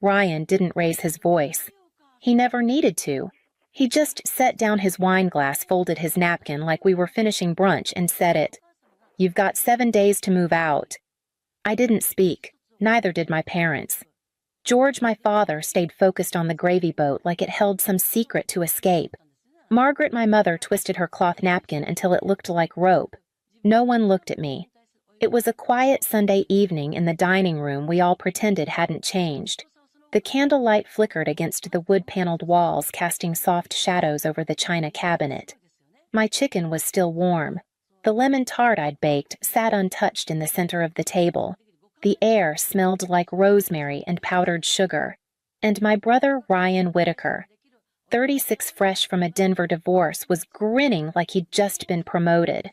Ryan didn't raise his voice. He never needed to. He just set down his wine glass, folded his napkin like we were finishing brunch, and said it. "You've got 7 days to move out." I didn't speak. Neither did my parents. George, my father, stayed focused on the gravy boat like it held some secret to escape. Margaret, my mother, twisted her cloth napkin until it looked like rope. No one looked at me. It was a quiet Sunday evening in the dining room we all pretended hadn't changed. The candlelight flickered against the wood-paneled walls, casting soft shadows over the china cabinet. My chicken was still warm. The lemon tart I'd baked sat untouched in the center of the table. The air smelled like rosemary and powdered sugar. And my brother Ryan Whitaker, 36 fresh from a Denver divorce, was grinning like he'd just been promoted.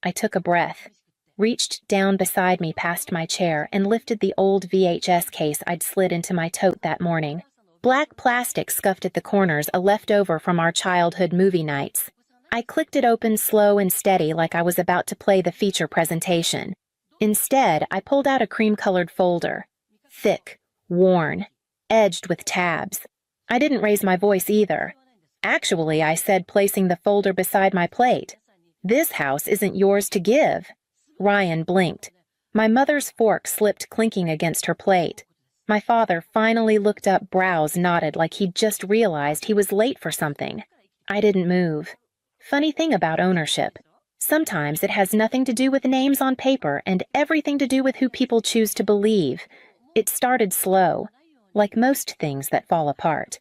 I took a breath, reached down beside me past my chair, and lifted the old VHS case I'd slid into my tote that morning. Black plastic scuffed at the corners, a leftover from our childhood movie nights. I clicked it open slow and steady like I was about to play the feature presentation. Instead, I pulled out a cream-colored folder. Thick, worn, edged with tabs. I didn't raise my voice either. "Actually," I said, placing the folder beside my plate, "this house isn't yours to give." Ryan blinked. My mother's fork slipped clinking against her plate. My father finally looked up, brows knotted like he'd just realized he was late for something. I didn't move. Funny thing about ownership. Sometimes it has nothing to do with names on paper and everything to do with who people choose to believe. It started slow, like most things that fall apart.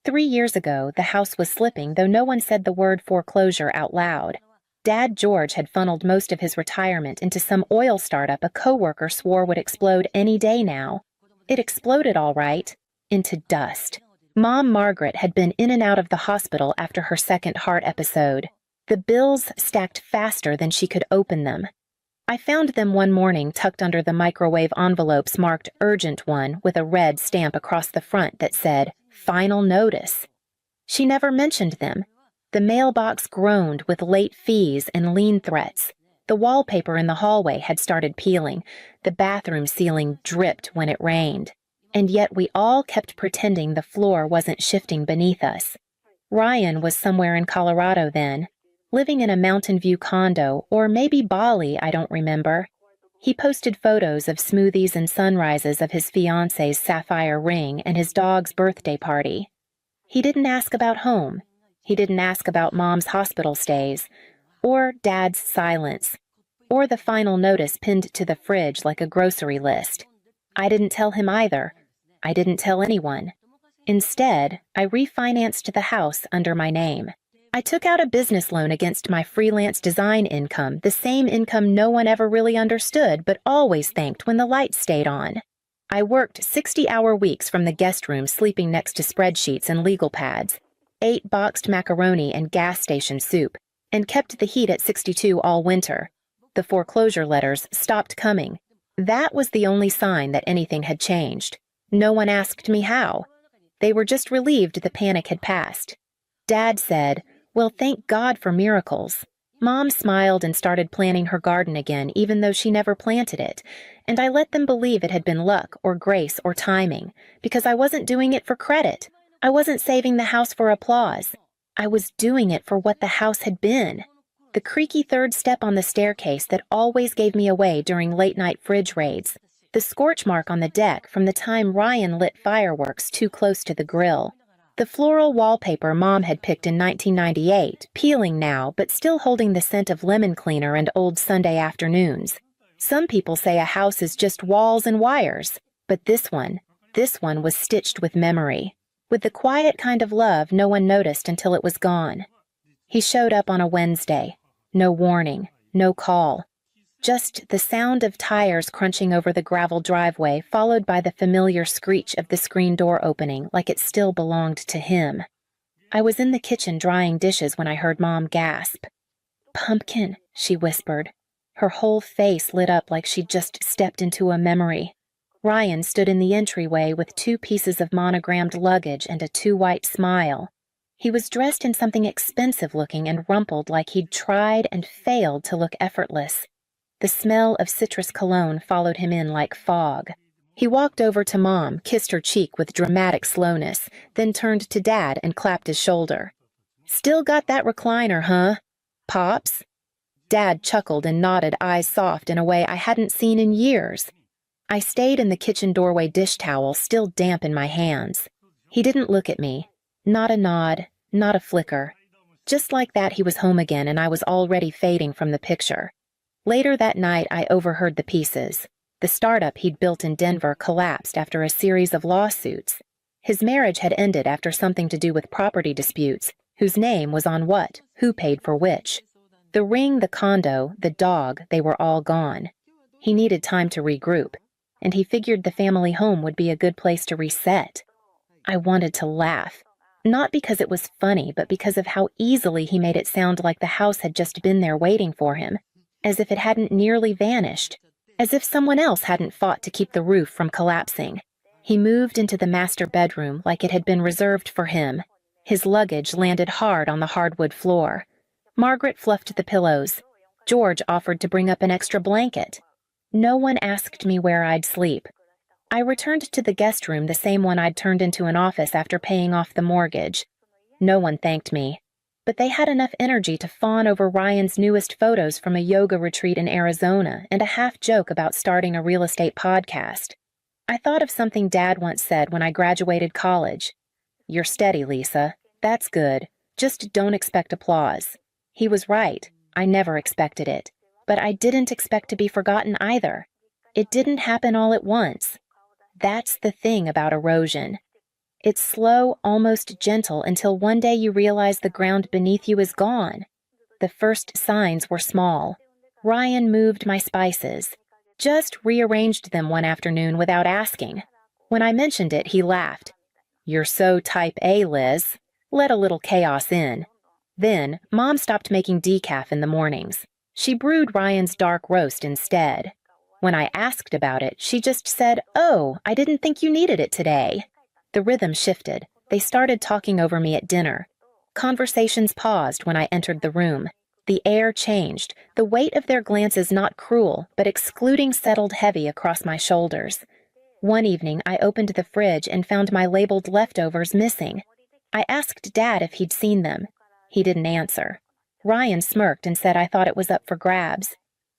3 years ago, the house was slipping, though no one said the word foreclosure out loud. Dad George had funneled most of his retirement into some oil startup a coworker swore would explode any day now. It exploded all right, into dust. Mom Margaret had been in and out of the hospital after her second heart episode. The bills stacked faster than she could open them. I found them one morning tucked under the microwave envelopes marked Urgent One with a red stamp across the front that said, "Final Notice." She never mentioned them. The mailbox groaned with late fees and lien threats. The wallpaper in the hallway had started peeling. The bathroom ceiling dripped when it rained. And yet we all kept pretending the floor wasn't shifting beneath us. Ryan was somewhere in Colorado then, living in a Mountain View condo, or maybe Bali, I don't remember. He posted photos of smoothies and sunrises of his fiancée's sapphire ring and his dog's birthday party. He didn't ask about home. He didn't ask about Mom's hospital stays, or Dad's silence, or the final notice pinned to the fridge like a grocery list. I didn't tell him either. I didn't tell anyone. Instead, I refinanced the house under my name. I took out a business loan against my freelance design income, the same income no one ever really understood but always thanked when the lights stayed on. I worked 60-hour weeks from the guest room, sleeping next to spreadsheets and legal pads, ate boxed macaroni and gas station soup, and kept the heat at 62 all winter. The foreclosure letters stopped coming. That was the only sign that anything had changed. No one asked me how. They were just relieved the panic had passed. Dad said, "Well, thank God for miracles." Mom smiled and started planting her garden again, even though she never planted it, and I let them believe it had been luck or grace or timing, because I wasn't doing it for credit. I wasn't saving the house for applause. I was doing it for what the house had been. The creaky third step on the staircase that always gave me away during late-night fridge raids. The scorch mark on the deck from the time Ryan lit fireworks too close to the grill. The floral wallpaper Mom had picked in 1998, peeling now, but still holding the scent of lemon cleaner and old Sunday afternoons. Some people say a house is just walls and wires, but this one was stitched with memory, with the quiet kind of love no one noticed until it was gone. He showed up on a Wednesday. No warning, no call. Just the sound of tires crunching over the gravel driveway, followed by the familiar screech of the screen door opening like it still belonged to him. I was in the kitchen drying dishes when I heard Mom gasp. "Pumpkin," she whispered. Her whole face lit up like she'd just stepped into a memory. Ryan stood in the entryway with 2 pieces of monogrammed luggage and a too-white smile. He was dressed in something expensive-looking and rumpled like he'd tried and failed to look effortless. The smell of citrus cologne followed him in like fog. He walked over to Mom, kissed her cheek with dramatic slowness, then turned to Dad and clapped his shoulder. "Still got that recliner, huh? Pops?" Dad chuckled and nodded, eyes soft in a way I hadn't seen in years. I stayed in the kitchen doorway, dish towel still damp in my hands. He didn't look at me. Not a nod, not a flicker. Just like that, he was home again, and I was already fading from the picture. Later that night, I overheard the pieces. The startup he'd built in Denver collapsed after a series of lawsuits. His marriage had ended after something to do with property disputes, whose name was on what, who paid for which. The ring, the condo, the dog, they were all gone. He needed time to regroup, and he figured the family home would be a good place to reset. I wanted to laugh. Not because it was funny, but because of how easily he made it sound like the house had just been there waiting for him, as if it hadn't nearly vanished, as if someone else hadn't fought to keep the roof from collapsing. He moved into the master bedroom like it had been reserved for him. His luggage landed hard on the hardwood floor. Margaret fluffed the pillows. George offered to bring up an extra blanket. No one asked me where I'd sleep. I returned to the guest room, the same one I'd turned into an office after paying off the mortgage. No one thanked me, but they had enough energy to fawn over Ryan's newest photos from a yoga retreat in Arizona and a half-joke about starting a real estate podcast. I thought of something Dad once said when I graduated college. "You're steady, Lisa. That's good. Just don't expect applause." He was right. I never expected it. But I didn't expect to be forgotten either. It didn't happen all at once. That's the thing about erosion. It's slow, almost gentle, until one day you realize the ground beneath you is gone. The first signs were small. Ryan moved my spices. Just rearranged them one afternoon without asking. When I mentioned it, he laughed. "You're so type A, Liz. Let a little chaos in." Then, Mom stopped making decaf in the mornings. She brewed Ryan's dark roast instead. When I asked about it, she just said, "Oh, I didn't think you needed it today." The rhythm shifted. They started talking over me at dinner. Conversations paused when I entered the room. The air changed, the weight of their glances not cruel, but excluding settled heavy across my shoulders. One evening, I opened the fridge and found my labeled leftovers missing. I asked Dad if he'd seen them. He didn't answer. Ryan smirked and said I thought it was up for grabs.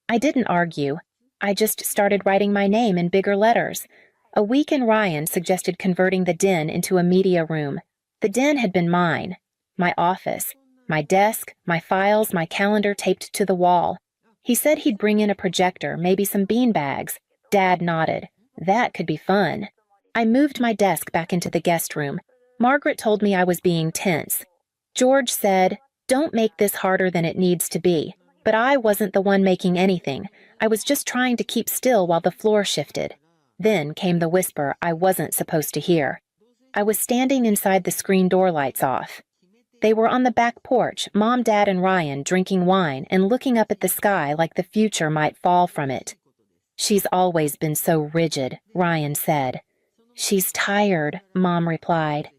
I didn't argue. I just started writing my name in bigger letters. A week in Ryan suggested converting the den into a media room. The den had been mine. My office. My desk, my files, my calendar taped to the wall. He said he'd bring in a projector, maybe some beanbags. Dad nodded. That could be fun. I moved my desk back into the guest room. Margaret told me I was being tense. George said, "Don't make this harder than it needs to be." But I wasn't the one making anything. I was just trying to keep still while the floor shifted. Then came the whisper I wasn't supposed to hear. I was standing inside the screen door, lights off. They were on the back porch, Mom, Dad, and Ryan, drinking wine and looking up at the sky like the future might fall from it. "She's always been so rigid," Ryan said. "She's tired," Mom replied.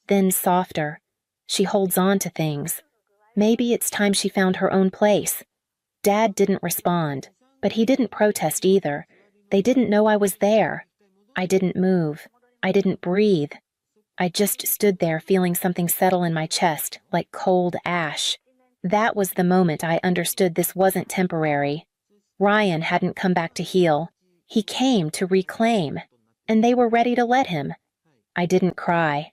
Then softer. "She holds on to things. Maybe it's time she found her own place." Dad didn't respond, but he didn't protest either. They didn't know I was there. I didn't move. I didn't breathe. I just stood there feeling something settle in my chest, like cold ash. That was the moment I understood this wasn't temporary. Ryan hadn't come back to heal. He came to reclaim, and they were ready to let him. I didn't cry.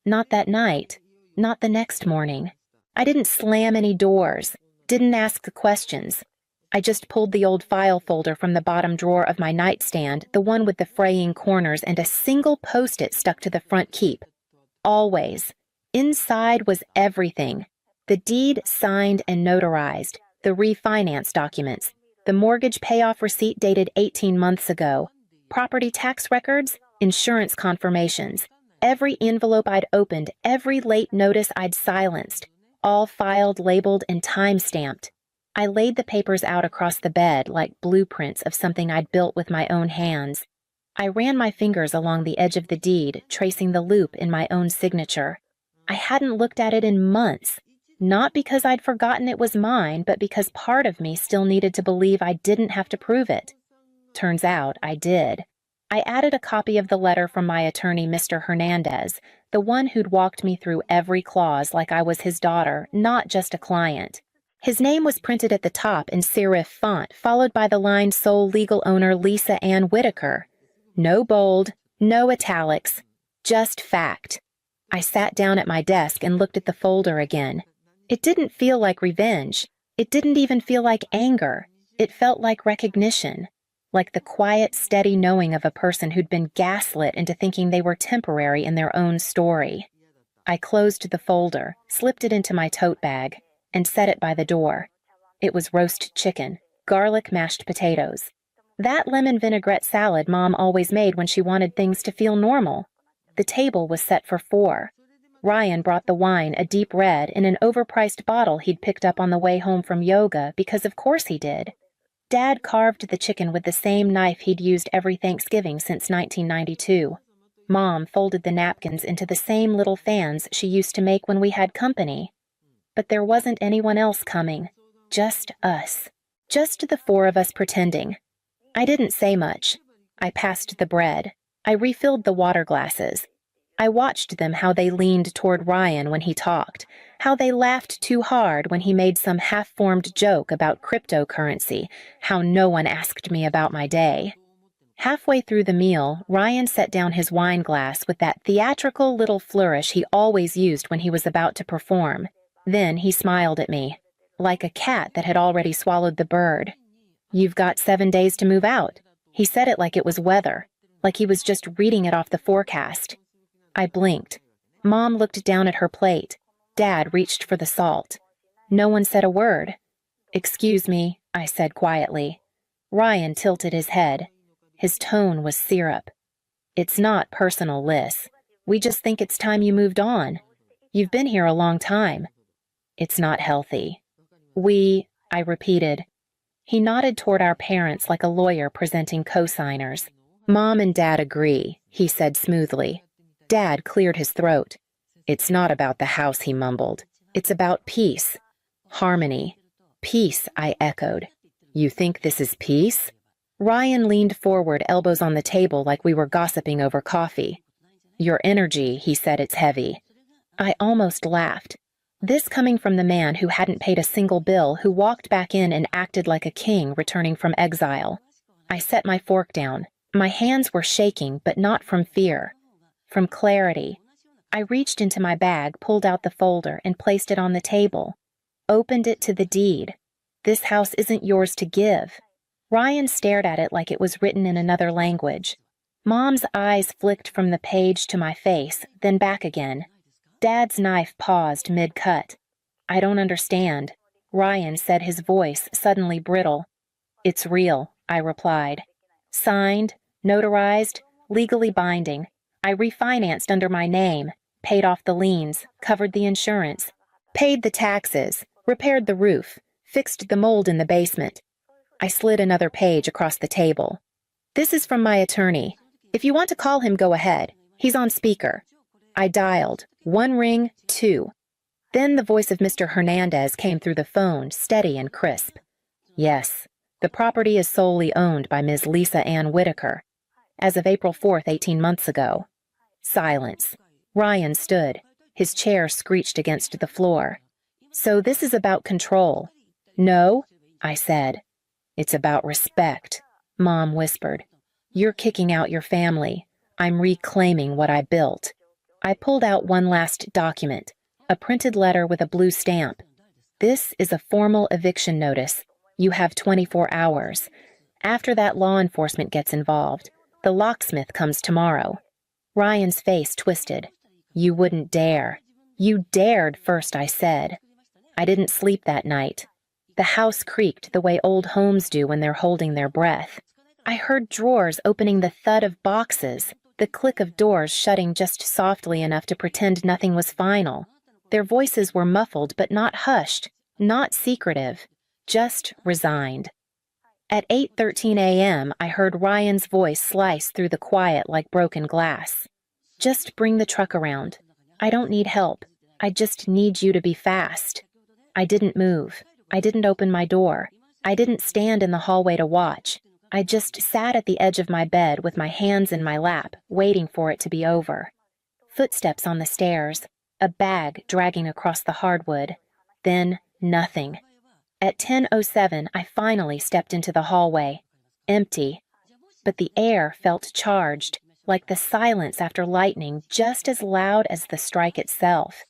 Not that night. Not the next morning. I didn't slam any doors. Didn't ask questions. I just pulled the old file folder from the bottom drawer of my nightstand, the one with the fraying corners and a single post-it stuck to the front keep. Always. Inside was everything. The deed signed and notarized, the refinance documents, the mortgage payoff receipt dated 18 months ago, property tax records, insurance confirmations, every envelope I'd opened, every late notice I'd silenced, all filed, labeled, and time-stamped. I laid the papers out across the bed like blueprints of something I'd built with my own hands. I ran my fingers along the edge of the deed, tracing the loop in my own signature. I hadn't looked at it in months, not because I'd forgotten it was mine, but because part of me still needed to believe I didn't have to prove it. Turns out I did. I added a copy of the letter from my attorney, Mr. Hernandez, the one who'd walked me through every clause like I was his daughter, not just a client. His name was printed at the top in serif font, followed by the line sole legal owner Lisa Ann Whitaker. No bold, no italics, just fact. I sat down at my desk and looked at the folder again. It didn't feel like revenge. It didn't even feel like anger. It felt like recognition, like the quiet, steady knowing of a person who'd been gaslit into thinking they were temporary in their own story. I closed the folder, slipped it into my tote bag, and set it by the door. It was roast chicken, garlic mashed potatoes. That lemon vinaigrette salad Mom always made when she wanted things to feel normal. The table was set for 4. Ryan brought the wine, a deep red, in an overpriced bottle he'd picked up on the way home from yoga because of course he did. Dad carved the chicken with the same knife he'd used every Thanksgiving since 1992. Mom folded the napkins into the same little fans she used to make when we had company. But there wasn't anyone else coming. Just us. Just the 4 of us pretending. I didn't say much. I passed the bread. I refilled the water glasses. I watched them how they leaned toward Ryan when he talked, how they laughed too hard when he made some half-formed joke about cryptocurrency, how no one asked me about my day. Halfway through the meal, Ryan set down his wine glass with that theatrical little flourish he always used when he was about to perform. Then he smiled at me, like a cat that had already swallowed the bird. "You've got 7 days to move out." He said it like it was weather, like he was just reading it off the forecast. I blinked. Mom looked down at her plate. Dad reached for the salt. No one said a word. "Excuse me," I said quietly. Ryan tilted his head. His tone was syrup. "It's not personal, Liz. We just think it's time you moved on. You've been here a long time." "It's not healthy." I repeated. He nodded toward our parents like a lawyer presenting co-signers. "Mom and Dad agree," he said smoothly. Dad cleared his throat. "It's not about the house," he mumbled. "It's about peace. Harmony." "Peace," I echoed. "You think this is peace?" Ryan leaned forward, elbows on the table like we were gossiping over coffee. "Your energy," he said, "it's heavy." I almost laughed. This coming from the man who hadn't paid a single bill, who walked back in and acted like a king returning from exile. I set my fork down. My hands were shaking, but not from fear. From clarity. I reached into my bag, pulled out the folder, and placed it on the table. Opened it to the deed. "This house isn't yours to give." Ryan stared at it like it was written in another language. Mom's eyes flicked from the page to my face, then back again. Dad's knife paused mid-cut. "I don't understand," Ryan said, his voice suddenly brittle. "It's real," I replied. "Signed, notarized, legally binding. I refinanced under my name, paid off the liens, covered the insurance, paid the taxes, repaired the roof, fixed the mold in the basement." I slid another page across the table. "This is from my attorney. If you want to call him, go ahead. He's on speaker." I dialed. 1 ring, 2. Then the voice of Mr. Hernandez came through the phone, steady and crisp. "Yes, the property is solely owned by Ms. Lisa Ann Whitaker. As of April 4th, 18 months ago." Silence. Ryan stood. His chair screeched against the floor. "So this is about control." "No," I said. "It's about respect," Mom whispered. "You're kicking out your family. I'm reclaiming what I built." I pulled out one last document, a printed letter with a blue stamp. "This is a formal eviction notice. You have 24 hours. After that, law enforcement gets involved. The locksmith comes tomorrow." Ryan's face twisted. "You wouldn't dare." "You dared first," I said. I didn't sleep that night. The house creaked the way old homes do when they're holding their breath. I heard drawers opening, the thud of boxes, the click of doors shutting just softly enough to pretend nothing was final. Their voices were muffled but not hushed, not secretive, just resigned. At 8:13 a.m., I heard Ryan's voice slice through the quiet like broken glass. "Just bring the truck around. I don't need help. I just need you to be fast." I didn't move. I didn't open my door. I didn't stand in the hallway to watch. I just sat at the edge of my bed with my hands in my lap, waiting for it to be over. Footsteps on the stairs, a bag dragging across the hardwood, then nothing. At 10:07, I finally stepped into the hallway. Empty. But the air felt charged, like the silence after lightning, just as loud as the strike itself.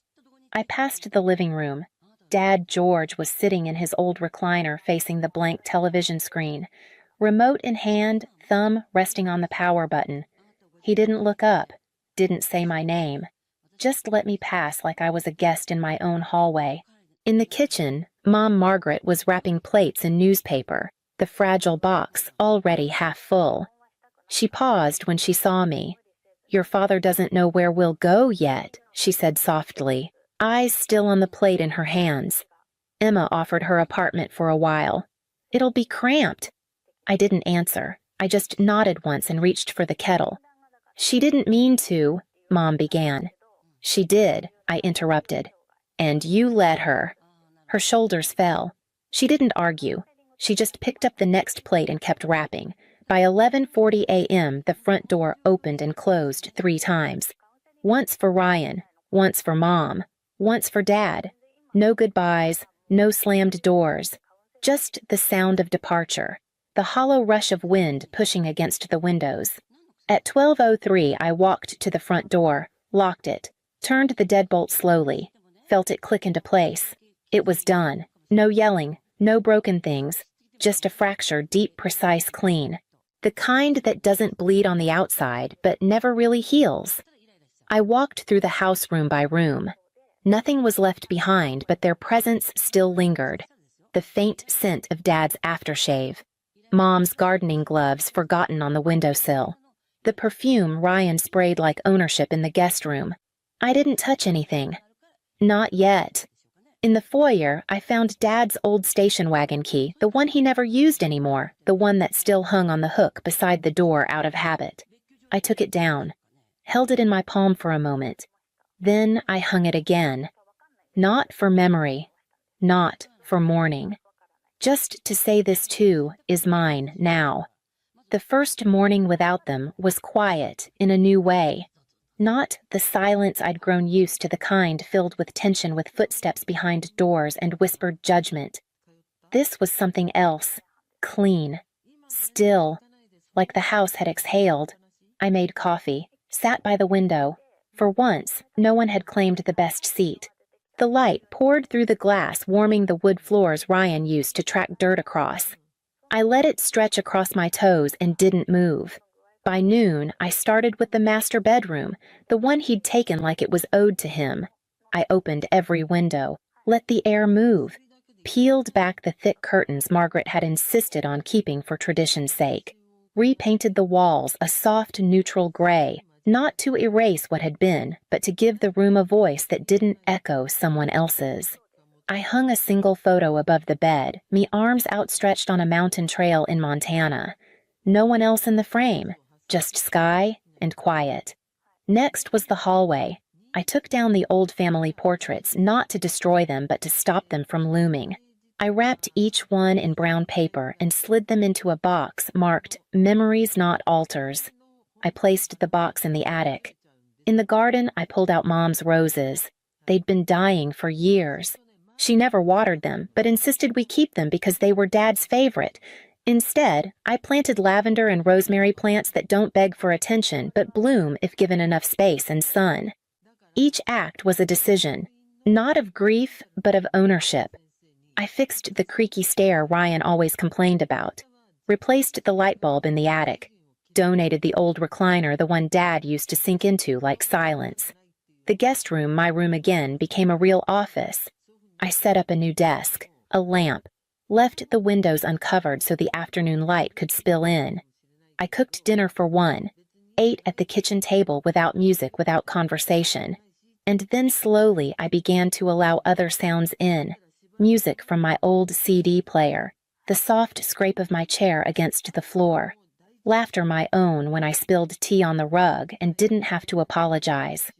I passed the living room. Dad George was sitting in his old recliner facing the blank television screen, remote in hand, thumb resting on the power button. He didn't look up, didn't say my name, just let me pass like I was a guest in my own hallway. In the kitchen, Mom Margaret was wrapping plates in newspaper, the fragile box already half full. She paused when she saw me. "Your father doesn't know where we'll go yet," she said softly, eyes still on the plate in her hands. "Emma offered her apartment for a while. It'll be cramped." I didn't answer. I just nodded once and reached for the kettle. "She didn't mean to," Mom began. "She did," I interrupted. "And you let her." Her shoulders fell. She didn't argue. She just picked up the next plate and kept wrapping. By 11:40 a.m., the front door opened and closed 3 times. Once for Ryan, once for Mom, once for Dad. No goodbyes, no slammed doors. Just the sound of departure, the hollow rush of wind pushing against the windows. At 12:03, I walked to the front door, locked it, turned the deadbolt slowly, felt it click into place. It was done. No yelling, no broken things, just a fracture deep, precise, clean. The kind that doesn't bleed on the outside, but never really heals. I walked through the house room by room. Nothing was left behind, but their presence still lingered. The faint scent of Dad's aftershave. Mom's gardening gloves forgotten on the windowsill. The perfume Ryan sprayed like ownership in the guest room. I didn't touch anything. Not yet. In the foyer, I found Dad's old station wagon key, the one he never used anymore, the one that still hung on the hook beside the door out of habit. I took it down, held it in my palm for a moment. Then I hung it again. Not for memory, not for mourning. Just to say this too is mine now. The first morning without them was quiet in a new way. Not the silence I'd grown used to, the kind filled with tension, with footsteps behind doors and whispered judgment. This was something else, clean, still, like the house had exhaled. I made coffee, sat by the window. For once, no one had claimed the best seat. The light poured through the glass, warming the wood floors Ryan used to track dirt across. I let it stretch across my toes and didn't move. By noon, I started with the master bedroom, the one he'd taken like it was owed to him. I opened every window, let the air move, peeled back the thick curtains Margaret had insisted on keeping for tradition's sake, repainted the walls a soft, neutral gray, not to erase what had been, but to give the room a voice that didn't echo someone else's. I hung a single photo above the bed, me arms outstretched on a mountain trail in Montana. No one else in the frame. Just sky and quiet. Next was the hallway. I took down the old family portraits, not to destroy them, but to stop them from looming. I wrapped each one in brown paper and slid them into a box marked "Memories Not Altars." I placed the box in the attic. In the garden, I pulled out Mom's roses. They'd been dying for years. She never watered them, but insisted we keep them because they were Dad's favorite. Instead, I planted lavender and rosemary plants that don't beg for attention but bloom if given enough space and sun. Each act was a decision, not of grief, but of ownership. I fixed the creaky stair Ryan always complained about, replaced the light bulb in the attic, donated the old recliner, the one Dad used to sink into like silence. The guest room, my room again, became a real office. I set up a new desk, a lamp, left the windows uncovered so the afternoon light could spill in. I cooked dinner for one, ate at the kitchen table without music, without conversation. And then slowly I began to allow other sounds in, music from my old CD player, the soft scrape of my chair against the floor, laughter my own when I spilled tea on the rug and didn't have to apologize.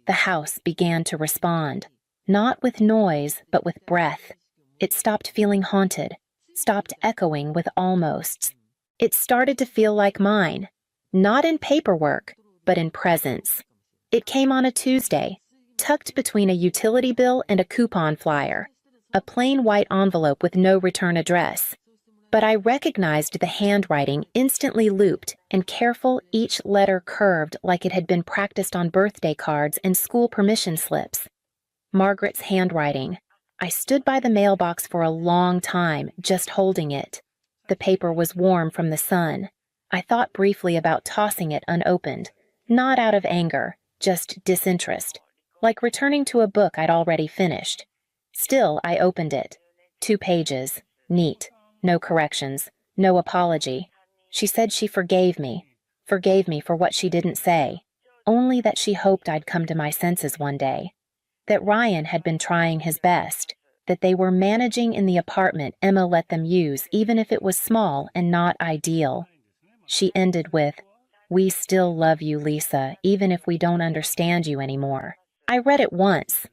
The house began to respond, not with noise, but with breath. It stopped feeling haunted, stopped echoing with almosts. It started to feel like mine, not in paperwork, but in presence. It came on a Tuesday, tucked between a utility bill and a coupon flyer, a plain white envelope with no return address. But I recognized the handwriting, instantly looped and careful, each letter curved like it had been practiced on birthday cards and school permission slips. Margaret's handwriting. I stood by the mailbox for a long time, just holding it. The paper was warm from the sun. I thought briefly about tossing it unopened, not out of anger, just disinterest, like returning to a book I'd already finished. Still, I opened it. 2 pages, neat. No corrections, no apology. She said she forgave me for what she didn't say, only that she hoped I'd come to my senses one day. That Ryan had been trying his best, that they were managing in the apartment Emma let them use even if it was small and not ideal. She ended with, "We still love you, Lisa, even if we don't understand you anymore." I read it once,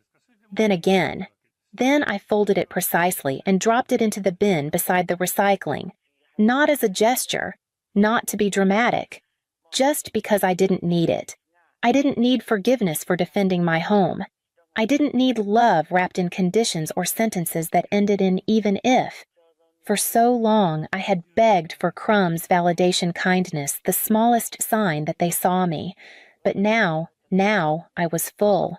then again. Then I folded it precisely and dropped it into the bin beside the recycling, not as a gesture, not to be dramatic, just because I didn't need it. I didn't need forgiveness for defending my home. I didn't need love wrapped in conditions or sentences that ended in even if. For so long I had begged for crumbs, validation, kindness, the smallest sign that they saw me. But now I was full.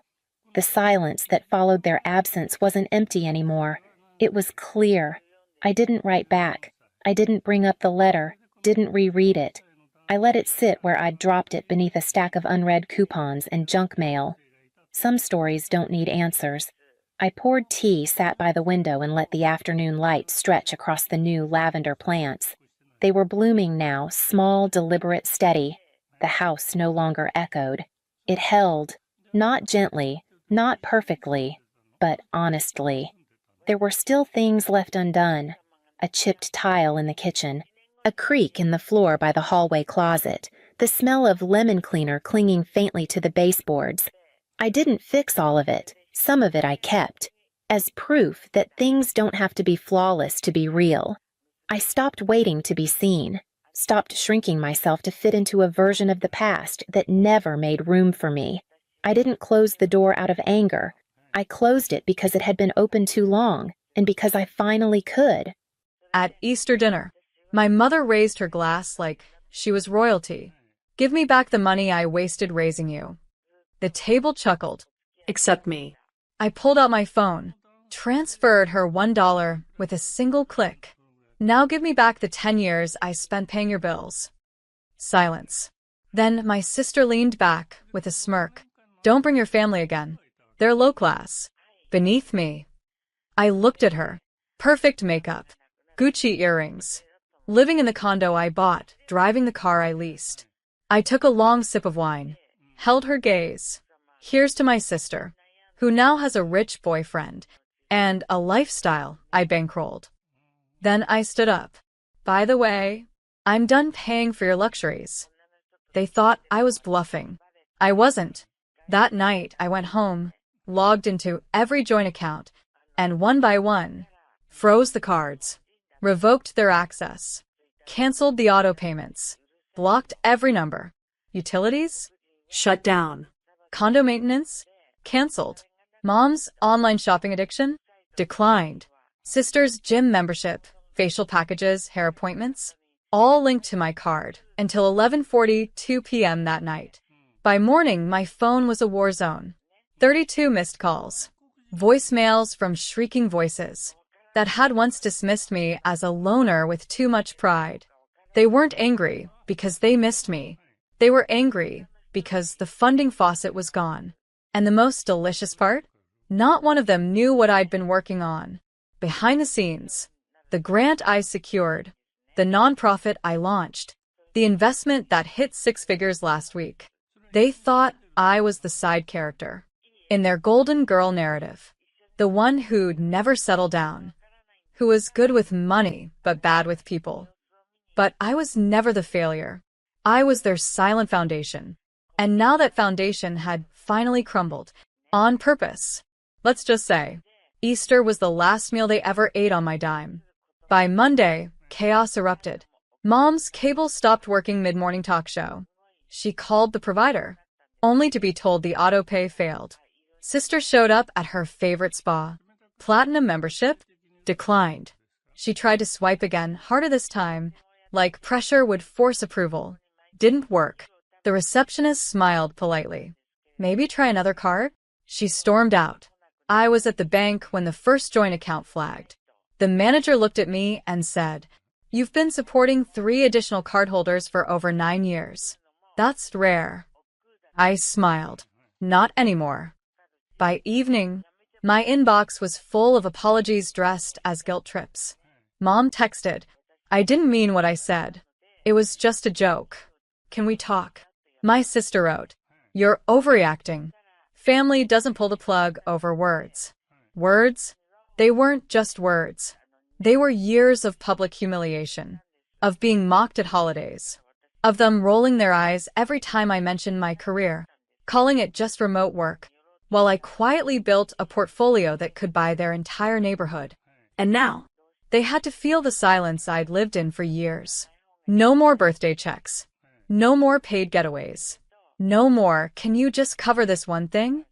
The silence that followed their absence wasn't empty anymore. It was clear. I didn't write back. I didn't bring up the letter, didn't reread it. I let it sit where I'd dropped it beneath a stack of unread coupons and junk mail. Some stories don't need answers. I poured tea, sat by the window, and let the afternoon light stretch across the new lavender plants. They were blooming now, small, deliberate, steady. The house no longer echoed. It held, not gently, not perfectly, but honestly. There were still things left undone. A chipped tile in the kitchen, a creak in the floor by the hallway closet, the smell of lemon cleaner clinging faintly to the baseboards. I didn't fix all of it. Some of it I kept, as proof that things don't have to be flawless to be real. I stopped waiting to be seen, stopped shrinking myself to fit into a version of the past that never made room for me. I didn't close the door out of anger. I closed it because it had been open too long, and because I finally could. At Easter dinner, my mother raised her glass like she was royalty. "Give me back the money I wasted raising you." The table chuckled. "Except me." I pulled out my phone, transferred her $1 with a single click. "Now give me back the 10 years I spent paying your bills." Silence. Then my sister leaned back with a smirk. "Don't bring your family again. They're low class. Beneath me." I looked at her. Perfect makeup. Gucci earrings. Living in the condo I bought, driving the car I leased. I took a long sip of wine. Held her gaze. Here's to my sister, who now has a rich boyfriend, and a lifestyle I bankrolled. Then I stood up. "By the way, I'm done paying for your luxuries." They thought I was bluffing. I wasn't. That night I went home, logged into every joint account, and one by one, froze the cards, revoked their access, canceled the auto payments, blocked every number. Utilities? Shut down. Condo maintenance? Canceled. Mom's online shopping addiction? Declined. Sister's gym membership, facial packages, hair appointments? All linked to my card until 11:42 p.m. that night. By morning, my phone was a war zone. 32 missed calls. Voicemails from shrieking voices that had once dismissed me as a loner with too much pride. They weren't angry because they missed me. They were angry because the funding faucet was gone. And the most delicious part? Not one of them knew what I'd been working on. Behind the scenes, the grant I secured, the nonprofit I launched, the investment that hit 6 figures last week. They thought I was the side character in their golden girl narrative, the one who'd never settle down, who was good with money but bad with people. But I was never the failure. I was their silent foundation. And now that foundation had finally crumbled, on purpose. Let's just say, Easter was the last meal they ever ate on my dime. By Monday, chaos erupted. Mom's cable stopped working mid-morning talk show. She called the provider, only to be told the auto-pay failed. Sister showed up at her favorite spa. Platinum membership? Declined. She tried to swipe again, harder this time, like pressure would force approval. Didn't work. The receptionist smiled politely. Maybe try another card? She stormed out. I was at the bank when the first joint account flagged. The manager looked at me and said, "You've been supporting 3 additional cardholders for over 9 years. That's rare." I smiled. Not anymore. By evening, my inbox was full of apologies dressed as guilt trips. Mom texted, "I didn't mean what I said. It was just a joke. Can we talk?" My sister wrote, "You're overreacting. Family doesn't pull the plug over words." Words? They weren't just words. They were years of public humiliation, of being mocked at holidays, of them rolling their eyes every time I mentioned my career, calling it just remote work, while I quietly built a portfolio that could buy their entire neighborhood. And now, They had to feel the silence I'd lived in for years. No more birthday checks. No more paid getaways. No more, "Can you just cover this one thing?"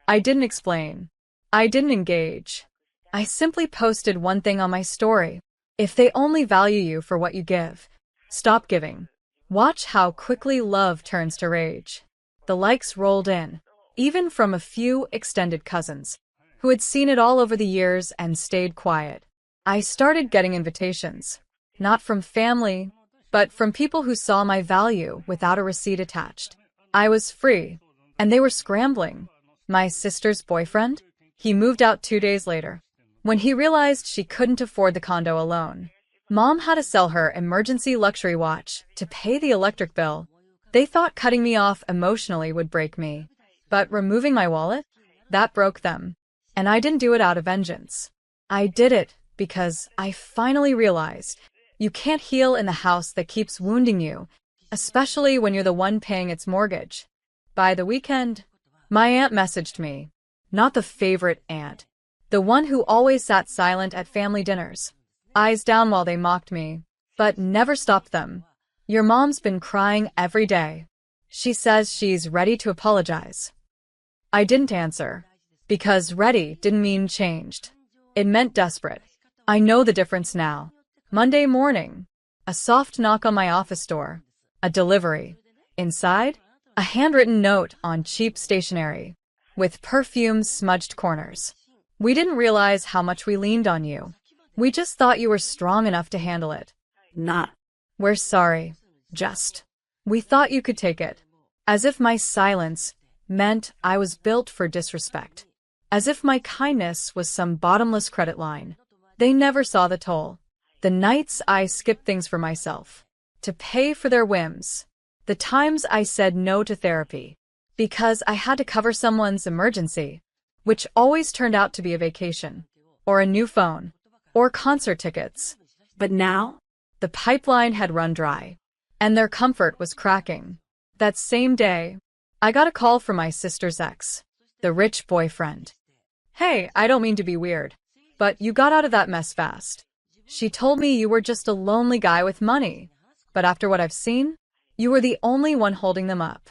I didn't explain. I didn't engage. I simply posted one thing on my story. If they only value you for what you give, stop giving. Watch how quickly love turns to rage. The likes rolled in, even from a few extended cousins, who had seen it all over the years and stayed quiet. I started getting invitations, not from family, but from people who saw my value without a receipt attached. I was free, and they were scrambling. My sister's boyfriend? He moved out 2 days later, when he realized she couldn't afford the condo alone. Mom had to sell her emergency luxury watch to pay the electric bill. They thought cutting me off emotionally would break me, but removing my wallet? That broke them. And I didn't do it out of vengeance. I did it because I finally realized you can't heal in the house that keeps wounding you, especially when you're the one paying its mortgage. By the weekend, my aunt messaged me. Not the favorite aunt. The one who always sat silent at family dinners, eyes down while they mocked me, but never stopped them. "Your mom's been crying every day. She says she's ready to apologize." I didn't answer, because ready didn't mean changed. It meant desperate. I know the difference now. Monday morning, a soft knock on my office door. A delivery. Inside, a handwritten note on cheap stationery, with perfume-smudged corners. "We didn't realize how much we leaned on you. We just thought you were strong enough to handle it. not. We're sorry. Just. We thought you could take it." As if my silence meant I was built for disrespect. As if my kindness was some bottomless credit line. They never saw the toll. The nights I skipped things for myself, to pay for their whims. The times I said no to therapy, because I had to cover someone's emergency, which always turned out to be a vacation, or a new phone, or concert tickets. But now, The pipeline had run dry, and their comfort was cracking. That same day, I got a call from my sister's ex, the rich boyfriend. "Hey, I don't mean to be weird, but you got out of that mess fast. She told me you were just a lonely guy with money, but after what I've seen, you were the only one holding them up."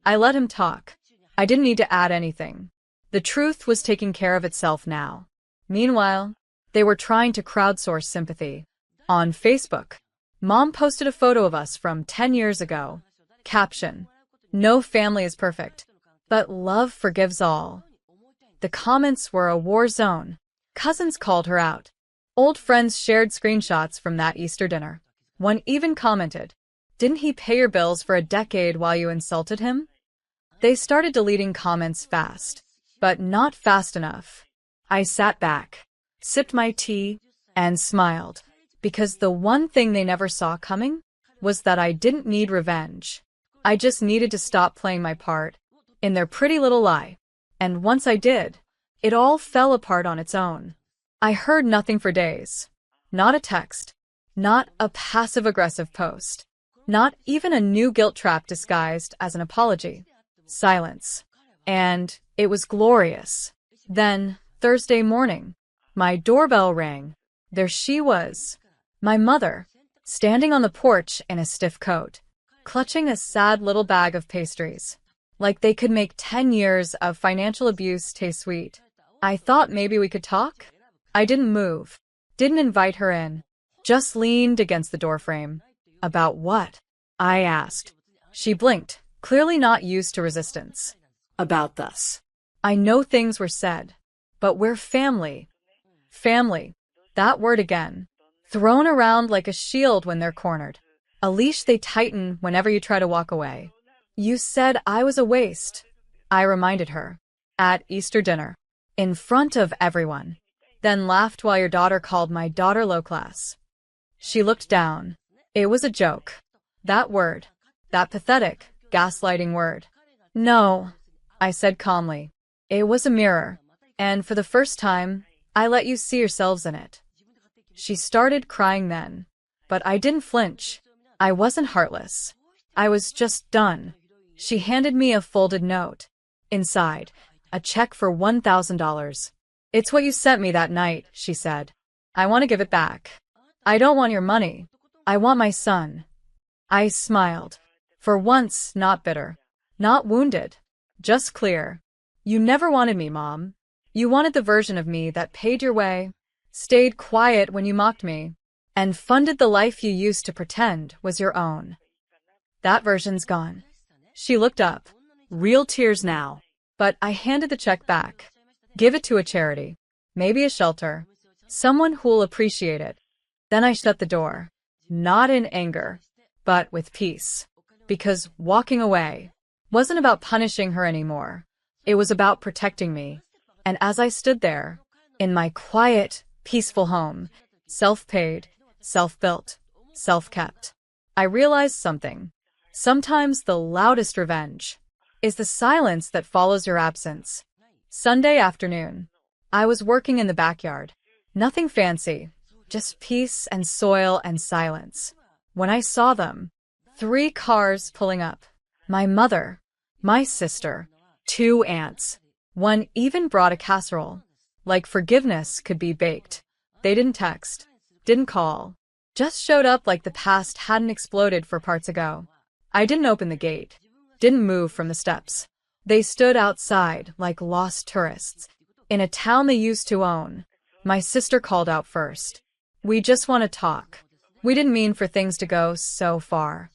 I let him talk. I didn't need to add anything. The truth was taking care of itself now. Meanwhile, they were trying to crowdsource sympathy. On Facebook, Mom posted a photo of us from 10 years ago. Caption: "No family is perfect, but love forgives all." The comments were a war zone. Cousins called her out. Old friends shared screenshots from that Easter dinner. One even commented, "Didn't he pay your bills for a decade while you insulted him?" They started deleting comments fast, but not fast enough. I sat back, sipped my tea, and smiled, because the one thing they never saw coming was that I didn't need revenge. I just needed to stop playing my part in their pretty little lie. And once I did, it all fell apart on its own. I heard nothing for days. Not a text. Not a passive-aggressive post. Not even a new guilt trap disguised as an apology. Silence. And it was glorious. Then, Thursday morning, my doorbell rang. There she was. My mother. standing on the porch in a stiff coat, clutching a sad little bag of pastries. Like they could make 10 years of financial abuse taste sweet. I thought maybe we could talk? I didn't move. Didn't invite her in. Just leaned against the doorframe. About what? I asked. She blinked, clearly not used to resistance. About this. I know things were said, but we're family. Family. That word again. Thrown around like a shield when they're cornered. A leash they tighten whenever you try to walk away. You said I was a waste, I reminded her. At Easter dinner. In front of everyone. Then laughed while your daughter called my daughter low class. She looked down. It was a joke. That word. That pathetic, gaslighting word. No, I said calmly. It was a mirror. And for the first time, I let you see yourselves in it. She started crying then. But I didn't flinch. I wasn't heartless. I was just done. She handed me a folded note. Inside, a check for $1,000. It's what you sent me that night, she said. I want to give it back. I don't want your money. I want my son. I smiled. For once, not bitter. Not wounded. Just clear. You never wanted me, Mom. You wanted the version of me that paid your way, stayed quiet when you mocked me, and funded the life you used to pretend was your own. That version's gone. She looked up. Real tears now. But I handed the check back. Give it to a charity. Maybe a shelter. Someone who'll appreciate it. Then I shut the door. Not in anger, but with peace. Because walking away wasn't about punishing her anymore. It was about protecting me. And as I stood there, in my quiet, peaceful home, self-paid, self-built, self-kept, I realized something. Sometimes the loudest revenge is the silence that follows your absence. Sunday afternoon. I was working in the backyard. Nothing fancy, just peace and soil and silence. When I saw them, 3 cars pulling up. My mother, my sister, 2 aunts. One even brought a casserole. Like forgiveness could be baked. They didn't text, didn't call, just showed up like the past hadn't exploded 4 parts ago. I didn't open the gate, didn't move from the steps. They stood outside like lost tourists, in a town they used to own. My sister called out first. We just want to talk. We didn't mean for things to go so far.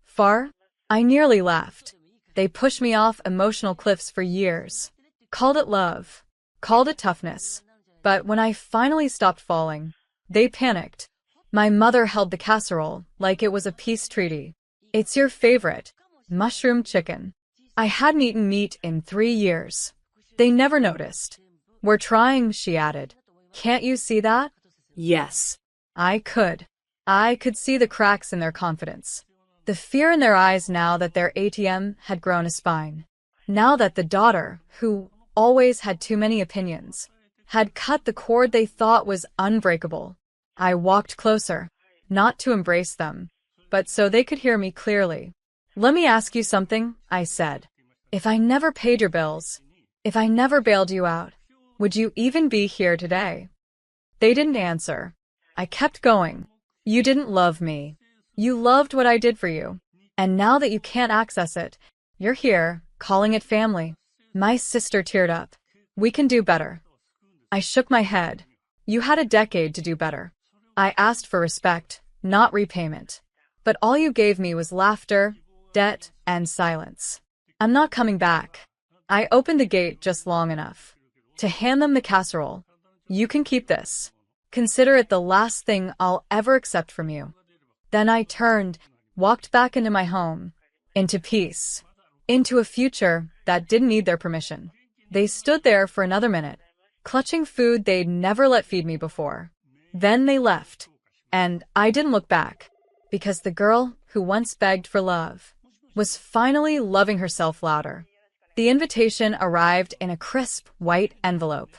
Far? I nearly laughed. They pushed me off emotional cliffs for years. Called it love. Called it toughness. But when I finally stopped falling, they panicked. My mother held the casserole like it was a peace treaty. It's your favorite. Mushroom chicken. I hadn't eaten meat in 3 years. They never noticed. We're trying, she added. Can't you see that? Yes. I could. I could see the cracks in their confidence. The fear in their eyes now that their ATM had grown a spine. Now that the daughter, who always had too many opinions, had cut the cord they thought was unbreakable. I walked closer, not to embrace them, but so they could hear me clearly. Let me ask you something, I said. If I never paid your bills, if I never bailed you out, would you even be here today? They didn't answer. I kept going. You didn't love me. You loved what I did for you. And now that you can't access it, you're here, calling it family. My sister teared up. We can do better. I shook my head. You had a decade to do better. I asked for respect, not repayment. But all you gave me was laughter, debt, and silence. I'm not coming back. I opened the gate just long enough to hand them the casserole. You can keep this. Consider it the last thing I'll ever accept from you. Then I turned, walked back into my home, into peace, into a future that didn't need their permission. They stood there for another minute, clutching food they'd never let feed me before. Then they left, and I didn't look back, because the girl who once begged for love was finally loving herself louder. The invitation arrived in a crisp, white envelope.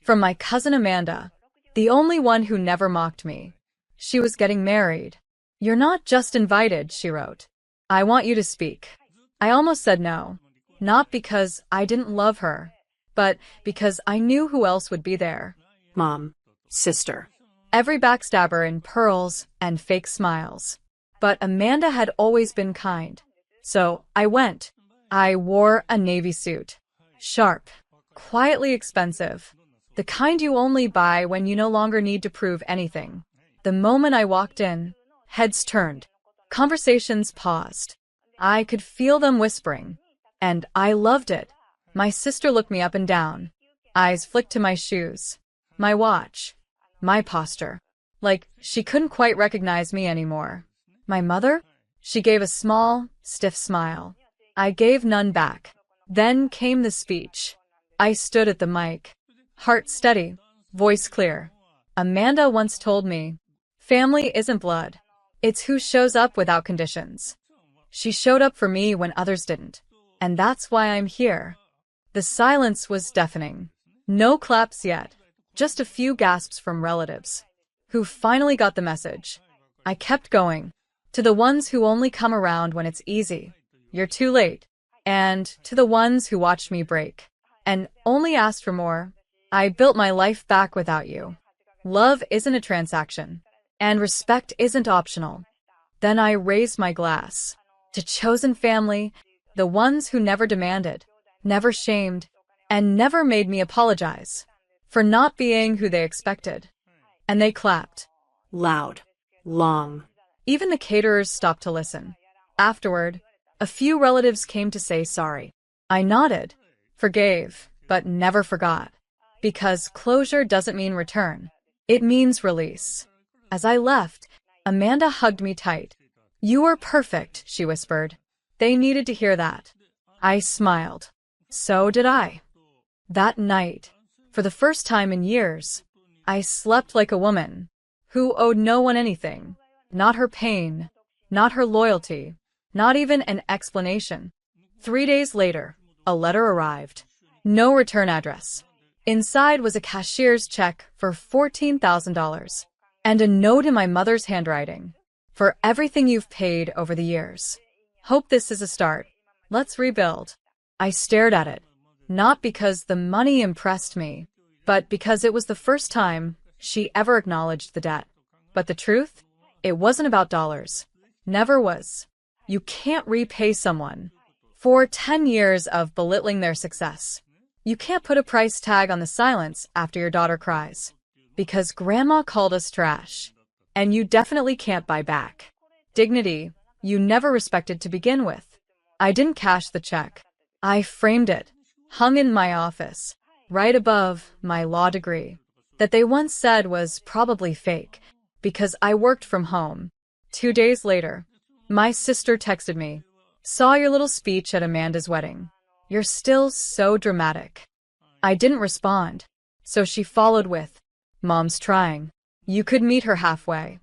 From my cousin Amanda, the only one who never mocked me. She was getting married. You're not just invited, she wrote. I want you to speak. I almost said no. Not because I didn't love her, but because I knew who else would be there. Mom. Sister. every backstabber in pearls and fake smiles. But Amanda had always been kind. So I went. I wore a navy suit. Sharp. Quietly expensive. The kind you only buy when you no longer need to prove anything. The moment I walked in, heads turned. Conversations paused. I could feel them whispering. And I loved it. My sister looked me up and down. Eyes flicked to my shoes. My watch. My posture. Like she couldn't quite recognize me anymore. My mother? She gave a small, stiff smile. I gave none back. Then came the speech. I stood at the mic. Heart steady, voice clear. Amanda once told me, family isn't blood. It's who shows up without conditions. She showed up for me when others didn't. And that's why I'm here. The silence was deafening. No claps yet. Just a few gasps from relatives who finally got the message. I kept going. To the ones who only come around when it's easy. You're too late. And to the ones who watched me break and only asked for more. I built my life back without you. Love isn't a transaction. And respect isn't optional. Then I raised my glass. To chosen family, the ones who never demanded, never shamed, and never made me apologize for not being who they expected. And they clapped. Loud. Long. Even the caterers stopped to listen. Afterward, a few relatives came to say sorry. I nodded, forgave, but never forgot. Because closure doesn't mean return. It means release. As I left, Amanda hugged me tight. You were perfect, she whispered. They needed to hear that. I smiled. So did I. That night, for the first time in years, I slept like a woman who owed no one anything. Not her pain, not her loyalty, not even an explanation. 3 days later, a letter arrived. No return address. Inside was a cashier's check for $14,000 and a note in my mother's handwriting. For everything you've paid over the years. Hope this is a start. Let's rebuild. I stared at it. Not because the money impressed me, but because it was the first time she ever acknowledged the debt. But the truth? It wasn't about dollars. Never was. You can't repay someone for 10 years of belittling their success. You can't put a price tag on the silence after your daughter cries. Because grandma called us trash. And you definitely can't buy back dignity you never respected to begin with. I didn't cash the check. I framed it, hung in my office, right above my law degree, that they once said was probably fake, because I worked from home. 2 days later, my sister texted me, saw your little speech at Amanda's wedding. You're still so dramatic. I didn't respond, so she followed with, Mom's trying. You could meet her halfway.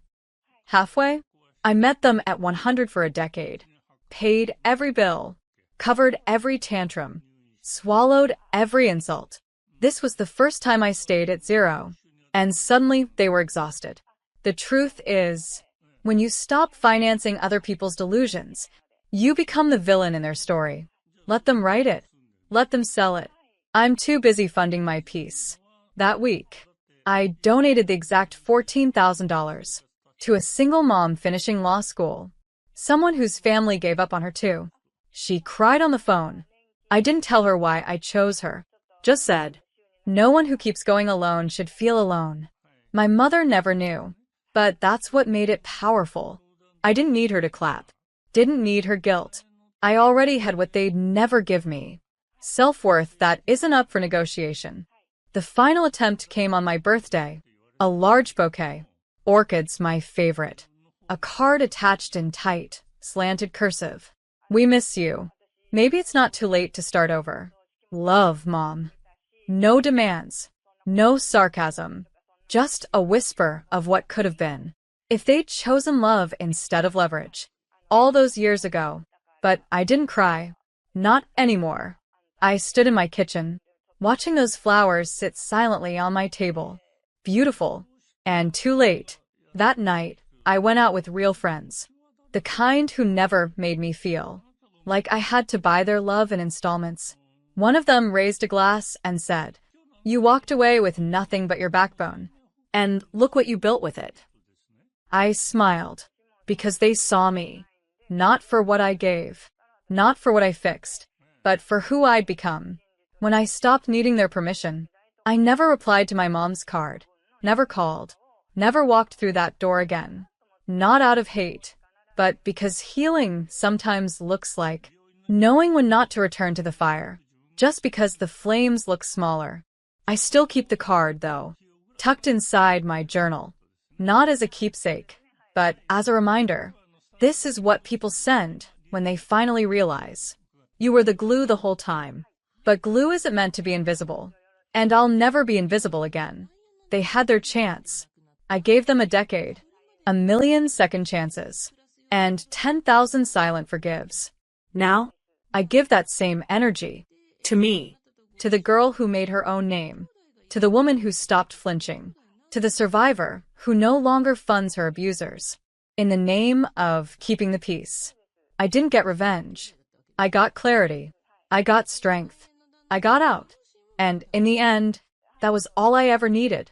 Halfway? I met them at 100 for a decade. Paid every bill. Covered every tantrum. Swallowed every insult. This was the first time I stayed at 0. And suddenly they were exhausted. The truth is, when you stop financing other people's delusions, you become the villain in their story. Let them write it. Let them sell it. I'm too busy funding my piece. That week, I donated the exact $14,000 to a single mom finishing law school. Someone whose family gave up on her too. She cried on the phone. I didn't tell her why I chose her. Just said, no one who keeps going alone should feel alone. My mother never knew. But that's what made it powerful. I didn't need her to clap. Didn't need her guilt. I already had what they'd never give me. Self-worth that isn't up for negotiation. The final attempt came on my birthday. A large bouquet. Orchids, my favorite. A card attached in tight, slanted cursive. We miss you. Maybe it's not too late to start over. Love, Mom. No demands. No sarcasm. Just a whisper of what could have been. If they'd chosen love instead of leverage. All those years ago. But I didn't cry. Not anymore. I stood in my kitchen, watching those flowers sit silently on my table. Beautiful. And too late. That night, I went out with real friends. The kind who never made me feel like I had to buy their love in installments. One of them raised a glass and said, you walked away with nothing but your backbone. And look what you built with it. I smiled, because they saw me, not for what I gave, not for what I fixed, but for who I'd become. When I stopped needing their permission, I never replied to my mom's card, never called, never walked through that door again. Not out of hate, but because healing sometimes looks like knowing when not to return to the fire, just because the flames look smaller. I still keep the card, though, tucked inside my journal, not as a keepsake, but as a reminder. This is what people send when they finally realize you were the glue the whole time. But glue isn't meant to be invisible, and I'll never be invisible again. They had their chance. I gave them a decade, 1,000,000 second chances, and 10,000 silent forgives. Now, I give that same energy to me. to the girl who made her own name, to the woman who stopped flinching, to the survivor who no longer funds her abusers. In the name of keeping the peace. I didn't get revenge. I got clarity. I got strength. I got out. And in the end, that was all I ever needed.